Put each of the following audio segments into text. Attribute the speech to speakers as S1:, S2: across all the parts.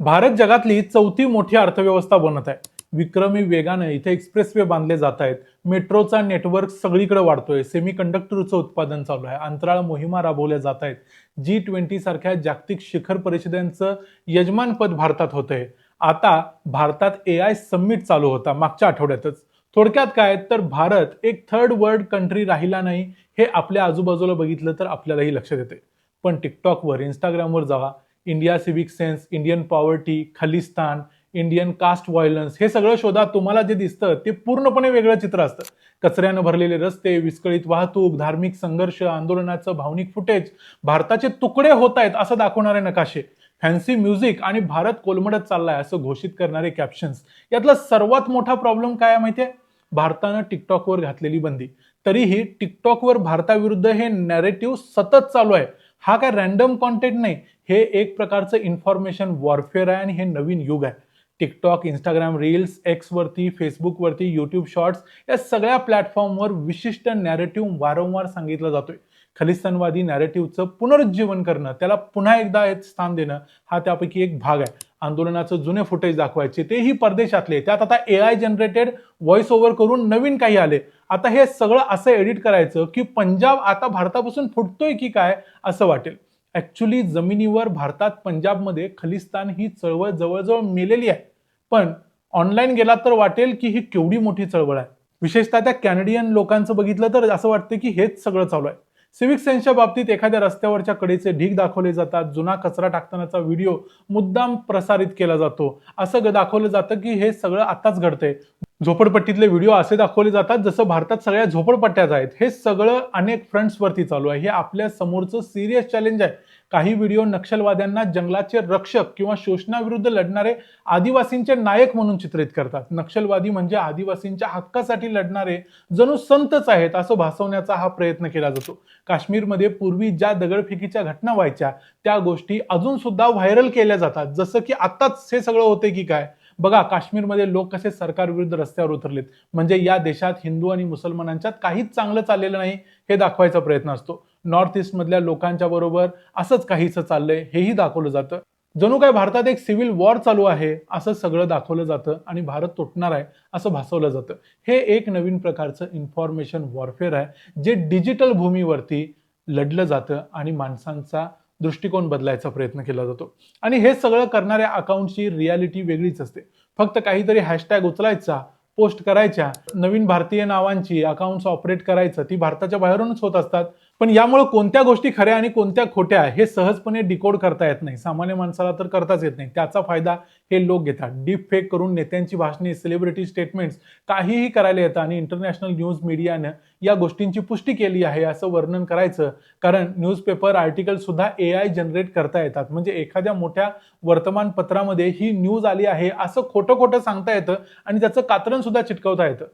S1: भारत जगातली चौथी मोठी अर्थव्यवस्था बनत आहे. विक्रमी वेगाने इथे एक्सप्रेसवे बांधले जात आहेत. मेट्रोचा नेटवर्क सगळीकडे वाढतोय. सेमीकंडक्टरचं उत्पादन चालू आहे. अंतराळ मोहिमा राबवल्या जात आहेत. G20 सारख्या जागतिक शिखर परिषदेचं यजमानपद भारतात होतंय. आता भारतात AI समिट चालू होता मागच्या आठवड्यातच. थोडक्यात काय तर भारत एक थर्ड वर्ल्ड कंट्री राहिला नाही हे आपल्या आजूबाजूला बघितलं तर आपल्यालाही लक्षात येते. पण टिकटॉकवर, इंस्टाग्रामवर जावा, India civic sense, Indian poverty, Khalistan, Indian caste violence हे सगळं शोधा, तुम्हाला जे दिसतं ते पूर्णपणे वेगळं चित्र असतं. कचऱ्यानं भरलेले रस्ते, विस्कळीत वाहतूक, धार्मिक संघर्ष, आंदोलनाचं भावनिक फुटेज, भारताचे तुकडे होत आहेत असं दाखवणारे नकाशे, फॅन्सी म्युझिक आणि भारत कोलमडत चाललाय असं घोषित करणारे कॅप्शन्स. यातला सर्वात मोठा प्रॉब्लेम काय आहे माहितीये? भारतानं टिकटॉकवर घातलेली बंदी. तरीही टिकटॉकवर भारताविरुद्ध हे नॅरेटिव्ह सतत चालू आहे. हा काय रॅन्डम कॉन्टेंट नाही, हे एक प्रकारचं इन्फॉर्मेशन वॉरफेअर आहे आणि हे नवीन युग आहे. टिकटॉक, इंस्टाग्राम रील्स, एक्सवरती, फेसबुकवरती, युट्यूब शॉर्ट्स या सगळ्या प्लॅटफॉर्मवर विशिष्ट नॅरेटिव्ह वारंवार सांगितला जातोय. खलिस्तानवादी नॅरेटिव्हचं पुनरुज्जीवन करणं, त्याला पुन्हा एकदा एक स्थान देणं हा त्यापैकी एक भाग आहे. आंदोलनाचं जुने फुटेज दाखवायचे, तेही परदेशातले. त्यात आता AI जनरेटेड व्हॉइस ओव्हर करून नवीन काही आले. आता हे सगळं असं एडिट करायचं की पंजाब आता भारतापासून फुटतोय की काय असं वाटेल. ऍक्च्युली जमिनीवर भारतात पंजाबमध्ये खलिस्तान ही चळवळ जवळजवळ मेलेली आहे. पण ऑनलाईन गेला तर वाटेल की ही केवढी मोठी चळवळ आहे. विशेषतः त्या कॅनेडियन लोकांचं बघितलं तर असं वाटतं की हेच सगळं चालू आहे. सिव्हिक सेन्सच्या बाबतीत एखाद्या रस्त्यावरच्या कडेचे ढीग दाखवले जातात, जुना कचरा टाकतानाचा व्हिडिओ मुद्दाम प्रसारित केला जातो, असं दाखवलं जातं की हे सगळं आताच घडतंय. झोपडपट्टीतले व्हिडिओ असे दाखवले जातात जसं भारतात सगळ्या झोपडपट्ट्याच आहेत. हे सगळं अनेक फ्रंट्सवरती चालू आहे. हे आपल्या समोरचं सिरियस चॅलेंज आहे. काही व्हिडिओ नक्षलवाद्यांना जंगलाचे रक्षक किंवा शोषणाविरुद्ध लढणारे आदिवासींचे नायक म्हणून चित्रित करतात. नक्षलवादी म्हणजे आदिवासींच्या हक्कासाठी लढणारे जणू संतच आहेत असं भासवण्याचा हा प्रयत्न केला जातो. काश्मीरमध्ये पूर्वी ज्या दगडफेकीच्या घटना व्हायच्या त्या गोष्टी अजून सुद्धा व्हायरल केल्या जातात, जसं की आताच हे सगळं होते की काय. बघा, काश्मीरमध्ये लोक कसे सरकार विरुद्ध रस्त्यावर उतरलेत, म्हणजे या देशात हिंदू आणि मुसलमानांच्यात काहीच चांगलं चाललेलं नाही हे दाखवायचा प्रयत्न असतो. नॉर्थ ईस्ट मधल्या लोकांच्या बरोबर असंच काहीच चाललंय हेही दाखवलं जातं. जणू काय भारतात एक सिव्हिल वॉर चालू आहे असं सगळं दाखवलं जातं आणि भारत तुटणार आहे असं भासवलं जातं. हे एक नवीन प्रकारचं इन्फॉर्मेशन वॉरफेअर आहे जे डिजिटल भूमीवरती लढलं जातं आणि माणसांचा दृष्टिकोन बदलायचा प्रयत्न केला जातो. आणि हे सगळं करणाऱ्या अकाउंटची रियालिटी वेगळीच असते. फक्त काहीतरी हॅशटॅग उचलायचा, पोस्ट करायच्या, नवीन भारतीय नावांची अकाउंट्स ऑपरेट करायचं, ती भारताच्या बाहेरूनच होत असतात. पण यामुळे कोणत्या गोष्टी खऱ्या आणि कोणत्या खोट्या हे सहजपणे डिकोड करता येत नाही. सामान्य माणसाला तर करताच येत नाही. त्याचा फायदा हे लोक घेतात. डीप फेक करून नेत्यांची भाषणे, सेलिब्रिटी स्टेटमेंट्स काहीही करायला येतं आणि इंटरनॅशनल न्यूज मीडियानं या गोष्टींची पुष्टी केली आहे असं वर्णन करायचं. कारण न्यूजपेपर आर्टिकल सुद्धा AI जनरेट करता येतात. म्हणजे एखाद्या मोठ्या वर्तमानपत्रामध्ये ही न्यूज आली आहे असं खोटं खोटं सांगता येतं आणि त्याचं कात्रण सुद्धा चिटकवता येतं.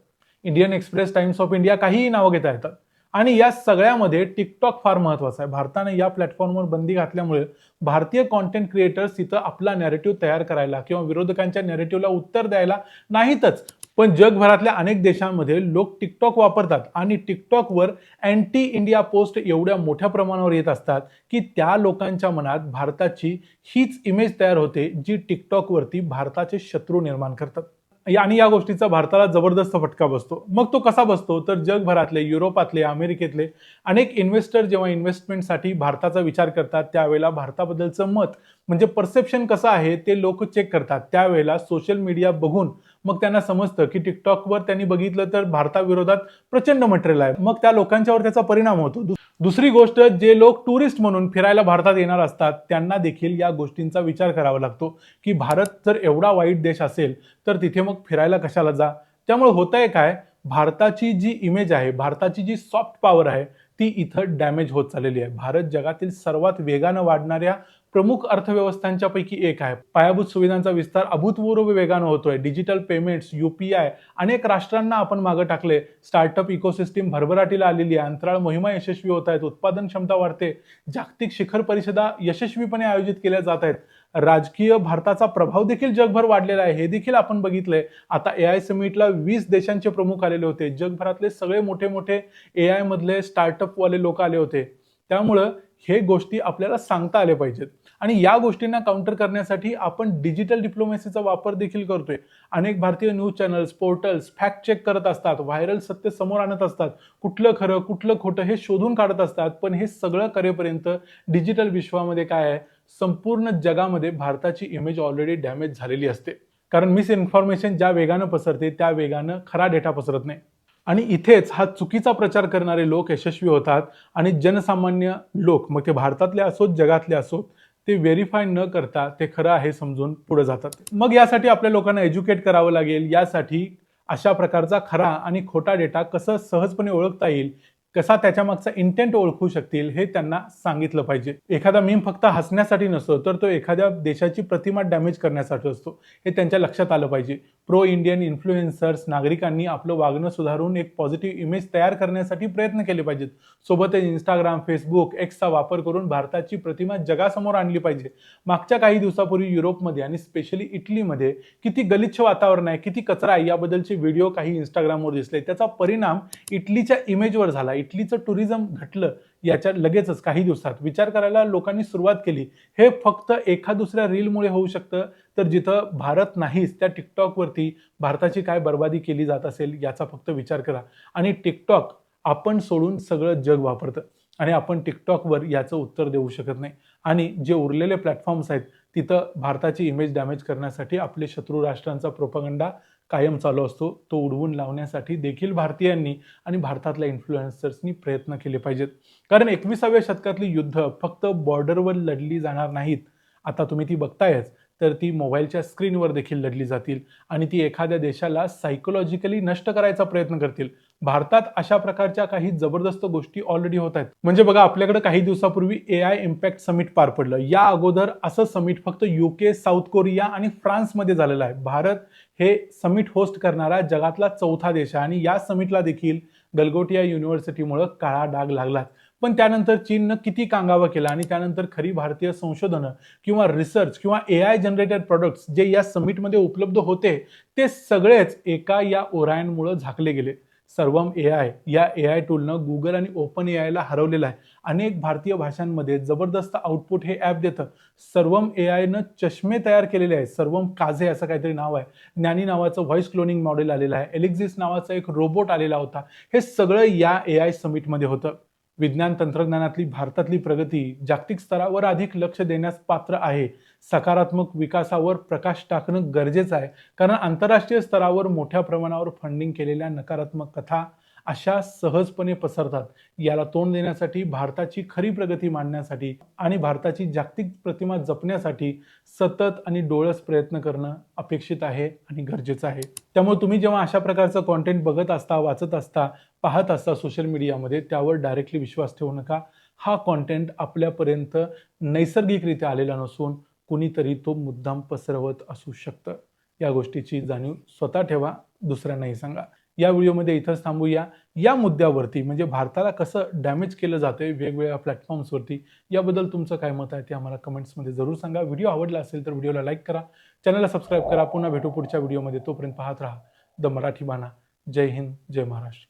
S1: Indian express, times of India काहीही नावं घेता येतात. आणि या सगळ्यामध्ये टिकटॉक फार महत्वाचा आहे. भारताने या प्लॅटफॉर्मवर बंदी घातल्यामुळे भारतीय कॉन्टेंट क्रिएटर्स तिथं आपला नॅरेटिव्ह तयार करायला किंवा विरोधकांच्या नॅरेटिव्हला उत्तर द्यायला नाहीतच, पण जगभरातल्या अनेक देशांमध्ये लोक टिकटॉक वापरतात आणि टिकटॉकवर अँटी इंडिया पोस्ट एवढ्या मोठ्या प्रमाणावर येत असतात की त्या लोकांच्या मनात भारताची हीच इमेज तयार होते जी टिकटॉकवरती भारताचे शत्रू निर्माण करतात. आणि या गोष्टीचा भारताला जबरदस्त फटका बसतो. मग तो कसा बसतो तर जगभरातले, युरोपातले, अमेरिकेतले अनेक इन्व्हेस्टर जेव्हा इन्व्हेस्टमेंटसाठी भारताचा विचार करतात त्यावेळेला भारताबद्दलचं मत म्हणजे परसेप्शन कसं आहे ते लोक चेक करतात. त्यावेळेला सोशल मीडिया बघून मग त्यांना समजतं की टिकटॉकवर त्यांनी बघितलं तर भारताविरोधात प्रचंड मटेरियल आहे. मग त्या लोकांच्यावर त्याचा परिणाम होतो. दुसरी गोष्ट, जे लोक टुरिस्ट म्हणून फिरायला भारतात येणार असतात त्यांना देखील या गोष्टींचा विचार करावा लागतो की भारत जर एवढा वाईट देश असेल तर तिथे मग फिरायला कशाला जा. त्यामुळे होतंय काय, भारताची जी इमेज आहे, भारताची जी सॉफ्ट पॉवर आहे ती इथं डॅमेज होत चाललेली आहे. भारत जगातील सर्वात वेगानं वाढणाऱ्या प्रमुख अर्थव्यवस्थांच्या पैकी एक आहे. पायाभूत सुविधांचा विस्तार अभूतपूर्व वेगानं होतोय. डिजिटल पेमेंट्स, UPI अनेक राष्ट्रांना आपण मागे टाकले. स्टार्टअप इकोसिस्टीम भरभराटीला आलेली आहे. अंतराळ मोहिमा यशस्वी होत आहेत. उत्पादन क्षमता वाढते. जागतिक शिखर परिषदा यशस्वीपणे आयोजित केल्या जात आहेत. राजकीय भारताचा प्रभाव देखील जगभर वाढलेला आहे, हे देखील आपण बघितलंय. आता AI समिटला 20 देशांचे प्रमुख आलेले होते. जगभरातले सगळे मोठे मोठे AI मधले स्टार्टअप वाले लोक आले होते. त्यामुळं हे गोष्टी आपल्याला सांगता आल्या पाहिजेत. आणि या गोष्टींना काउंटर करण्यासाठी आपण डिजिटल डिप्लोमॅसीचा वापर देखील करतोय. अनेक भारतीय news channels, portals fact check करत असतात, व्हायरल सत्य समोर आणत असतात, कुठलं खरं कुठलं खोटं हे शोधून काढत असतात. पण हे सगळं करेपर्यंत डिजिटल विश्वामध्ये काय आहे, संपूर्ण जगामध्ये भारताची इमेज ऑलरेडी डॅमेज झालेली असते. कारण मिस इन्फॉर्मेशन ज्या वेगानं पसरते त्या वेगानं खरा डेटा पसरत नाही. आणि इथेच हा चुकीचा प्रचार करणारे लोक यशस्वी होतात आणि जनसामान्य लोक, मग ते भारतातले असोत जगातले असोत, ते व्हेरीफाय न करता ते खरं आहे समजून पुढे जातात. मग यासाठी आपल्या लोकांना एज्युकेट करावं लागेल. यासाठी अशा प्रकारचा खरा आणि खोटा डेटा कसं सहजपणे ओळखता येईल, कसा त्याच्या मागचा इंटेंट ओळखू शकतील हे त्यांना सांगितलं पाहिजे. एखादा मीम फक्त हसण्यासाठी नसतो, तर तो एखाद्या देशाची प्रतिमा डॅमेज करण्यासाठी असतो, हे त्यांच्या लक्षात आलं पाहिजे. प्रो इंडियन इन्फ्लुएन्सर्स नागरिकांनी आपलं वागणं सुधारून एक पॉझिटिव्ह इमेज तयार करण्यासाठी प्रयत्न केले पाहिजेत. सोबतच इंस्टाग्राम, फेसबुक, एक्सचा वापर करून भारताची प्रतिमा जगासमोर आणली पाहिजे. मागच्या काही दिवसापूर्वी युरोपमध्ये आणि स्पेशली इटलीमध्ये किती गलिच्छ वातावरण आहे, किती कचरा आहे याबद्दलचे व्हिडिओ काही इंस्टाग्रामवर दिसले. त्याचा परिणाम इटलीच्या इमेजवर झाला. इटलीचं टुरिझम घटलं याच्या लगेचच काही दिवसात. विचार करायला लोकांनी सुरुवात केली. हे फक्त एका दुसऱ्या रीलमुळे होऊ शकतं, तर जिथं भारत नाहीच त्या टिकटॉकवरती भारताची काय बर्बादी केली जात असेल याचा फक्त विचार करा. आणि टिकटॉक आपण सोडून सगळं जग वापरतं आणि आपण टिकटॉकवर याचं उत्तर देऊ शकत नाही. आणि जे उरलेले प्लॅटफॉर्म्स आहेत तिथं भारताची इमेज डॅमेज करण्यासाठी आपले शत्रू राष्ट्रांचा प्रोपगंडा कायम चालू असतो. तो उडवून लावण्यासाठी देखील भारतीयांनी आणि भारतातल्या इन्फ्लुएन्सर्सनी प्रयत्न केले पाहिजेत. कारण 21व्या शतकातली युद्ध फक्त बॉर्डरवर लढली जाणार नाहीत. आता तुम्ही ती बघतायच, तर ती मोबाईलच्या स्क्रीनवर देखील लढली जातील आणि ती एखाद्या देशाला सायकोलॉजिकली नष्ट करायचा प्रयत्न करतील. भारतात अशा प्रकारच्या काही जबरदस्त गोष्टी ऑलरेडी होत आहेत. म्हणजे बघा, आपल्याकडे काही दिवसापूर्वी AI इम्पॅक्ट समिट पार पडलं. या अगोदर असं समिट फक्त UK, साऊथ कोरिया आणि फ्रान्समध्ये झालेलं आहे. भारत हे समिट होस्ट करणारा जगातला चौथा देश आहे आणि या समिटला देखील गलगोटिया युनिव्हर्सिटीमुळे काळा डाग लागला. पण त्यानंतर चीननं किती कांगावा केला आणि त्यानंतर खरी भारतीय संशोधनं किंवा रिसर्च किंवा AI जनरेटेड प्रोडक्ट्स जे या समिटमध्ये उपलब्ध होते, ते सगळेच एका या ओरायनमुळे झाकले गेले. सर्वम AI या AI टूलनं गुगल आणि ओपन AIला हरवलेलं आहे. अनेक भारतीय भाषांमध्ये जबरदस्त आउटपुट हे ॲप देतं. सर्वम AIनं चष्मे तयार केलेले आहेत. सर्वम काझे असं काहीतरी नाव आहे. ज्ञानी नावाचं व्हॉइस क्लोनिंग मॉडेल आलेलं आहे. एलेक्झिस नावाचा एक रोबोट आलेला होता. हे सगळं या AI समिटमध्ये होतं. विज्ञान तंत्रज्ञानातली भारतातली प्रगती जागतिक स्तरावर अधिक लक्ष देण्यास पात्र आहे. सकारात्मक विकासावर प्रकाश टाकणं गरजेचं आहे. कारण आंतरराष्ट्रीय स्तरावर मोठ्या प्रमाणावर फंडिंग केलेल्या नकारात्मक कथा अशा सहजपणे पसरतात. याला तोंड देण्यासाठी, भारताची खरी प्रगती मांडण्यासाठी आणि भारताची जागतिक प्रतिमा जपण्यासाठी सतत आणि डोळस प्रयत्न करणं अपेक्षित आहे आणि गरजेचं आहे. त्यामुळे तुम्ही जेव्हा अशा प्रकारचं कॉन्टेंट बघत असता, वाचत असता, पाहत असता सोशल मीडियामध्ये, त्यावर डायरेक्टली विश्वास ठेवू नका. हा कॉन्टेंट आपल्यापर्यंत नैसर्गिकरित्या आलेला नसून कुणीतरी तो मुद्दाम पसरवत असू शकतं. या गोष्टीची जाणीव स्वतः ठेवा, दुसऱ्यांनाही सांगा. या व्हिडिओमध्ये इथंच थांबूया. या मुद्द्यावरती म्हणजे भारताला कसं डॅमेज केलं जातंय वेगवेगळ्या प्लॅटफॉर्म्सवरती, याबद्दल तुमचं काय मत आहे ते आम्हाला कमेंट्समध्ये जरूर सांगा. व्हिडिओ आवडला असेल तर व्हिडिओला लाईक करा, चॅनलला सबस्क्राईब करा. पुन्हा भेटू पुढच्या व्हिडिओमध्ये. तोपर्यंत पाहत राहा द मराठी बाणा. जय हिंद, जय महाराष्ट्र.